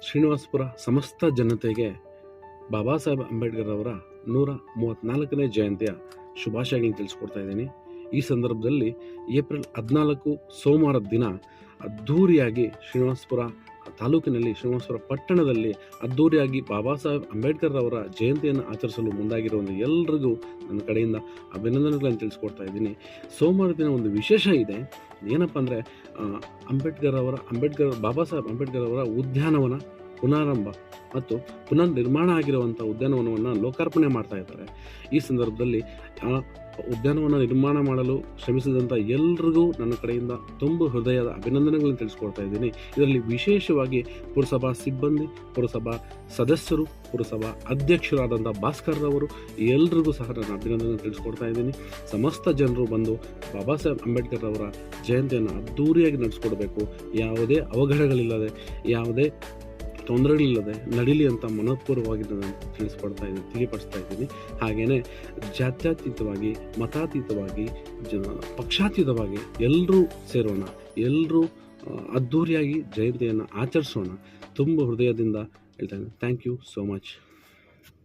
ಶ್ರೀನಿವಾಸಪುರ ಸಮಸ್ತ ಜನತೆಗೆ ಬಾಬಾ ಸಾಹೇಬ್ ಅಂಬೇಡ್ಕರ್ ಅವರ 134ನೇ ಜಯಂತಿಯ ಶುಭಾಶಯಗಳನ್ನು ತಿಳಿಸ್ಕೊಡ್ತಾ ಇದ್ದೀನಿ. ಈ ಸಂದರ್ಭದಲ್ಲಿ ಏಪ್ರಿಲ್ 14 ಸೋಮವಾರ ದಿನ ಅದ್ಧೂರಿಯಾಗಿ ಶ್ರೀನಿವಾಸಪುರ ತಾಲೂಕಿನಲ್ಲಿ, ಶ್ರೀನಿವಾಸಪುರ ಪಟ್ಟಣದಲ್ಲಿ ಅದ್ಧೂರಿಯಾಗಿ ಬಾಬಾ ಸಾಹೇಬ್ ಅಂಬೇಡ್ಕರ್ ಅವರ ಜಯಂತಿಯನ್ನು ಆಚರಿಸಲು ಮುಂದಾಗಿರುವ ಎಲ್ರಿಗೂ ನನ್ನ ಕಡೆಯಿಂದ ಅಭಿನಂದನೆಗಳನ್ನು ತಿಳಿಸ್ಕೊಡ್ತಾ ಇದ್ದೀನಿ. ಸೋಮವಾರ ದಿನ ಒಂದು ವಿಶೇಷ ಇದೆ. ಏನಪ್ಪ ಅಂದರೆ ಬಾಬಾ ಸಾಹೇಬ್ ಅಂಬೇಡ್ಕರ್ ಅವರ ಉದ್ಯಾನವನ ಪುನರಾರಂಭ ಮತ್ತು ಪುನರ್ ನಿರ್ಮಾಣ ಆಗಿರುವಂಥ ಉದ್ಯಾನವನವನ್ನು ಲೋಕಾರ್ಪಣೆ ಮಾಡ್ತಾ ಇದ್ದಾರೆ. ಈ ಸಂದರ್ಭದಲ್ಲಿ ಆ ಉದ್ಯಾನವನ ನಿರ್ಮಾಣ ಮಾಡಲು ಶ್ರಮಿಸಿದಂಥ ಎಲ್ರಿಗೂ ನನ್ನ ಕಡೆಯಿಂದ ತುಂಬ ಹೃದಯದ ಅಭಿನಂದನೆಗಳನ್ನು ತಿಳಿಸ್ಕೊಡ್ತಾ ಇದ್ದೀನಿ. ಇದರಲ್ಲಿ ವಿಶೇಷವಾಗಿ ಪುರಸಭಾ ಸಿಬ್ಬಂದಿ, ಪುರಸಭಾ ಸದಸ್ಯರು, ಪುರಸಭಾ ಅಧ್ಯಕ್ಷರಾದಂಥ ಭಾಸ್ಕರ್ ಅವರು ಎಲ್ರಿಗೂ ಸಹ ನಾನು ಅಭಿನಂದನೆ ತಿಳಿಸ್ಕೊಡ್ತಾ ಇದ್ದೀನಿ. ಸಮಸ್ತ ಜನರು ಬಂದು ಬಾಬಾ ಸಾಹೇಬ್ ಅಂಬೇಡ್ಕರ್ ಅವರ ಜಯಂತಿಯನ್ನು ಅದ್ಧೂರಿಯಾಗಿ ನಡೆಸ್ಕೊಡ್ಬೇಕು. ಯಾವುದೇ ಅವಘಡಗಳಿಲ್ಲದೆ, ಯಾವುದೇ ತೊಂದರೆಗಳಿಲ್ಲದೆ ನಡೀಲಿ ಅಂತ ಮನಪೂರ್ವವಾಗಿ ನಾನು ತಿಳಿಪಡಿಸ್ತಾ ಇದ್ದೀನಿ. ಹಾಗೆಯೇ ಜಾತ್ಯತೀತವಾಗಿ, ಮತಾತೀತವಾಗಿ, ಪಕ್ಷಾತೀತವಾಗಿ ಎಲ್ಲರೂ ಸೇರೋಣ, ಎಲ್ಲರೂ ಅದ್ಧೂರಿಯಾಗಿ ಜಯಂತಿಯನ್ನು ಆಚರಿಸೋಣ. ತುಂಬ ಹೃದಯದಿಂದ ಹೇಳ್ತಾ ಇದ್ದೀನಿ. Thank you so much.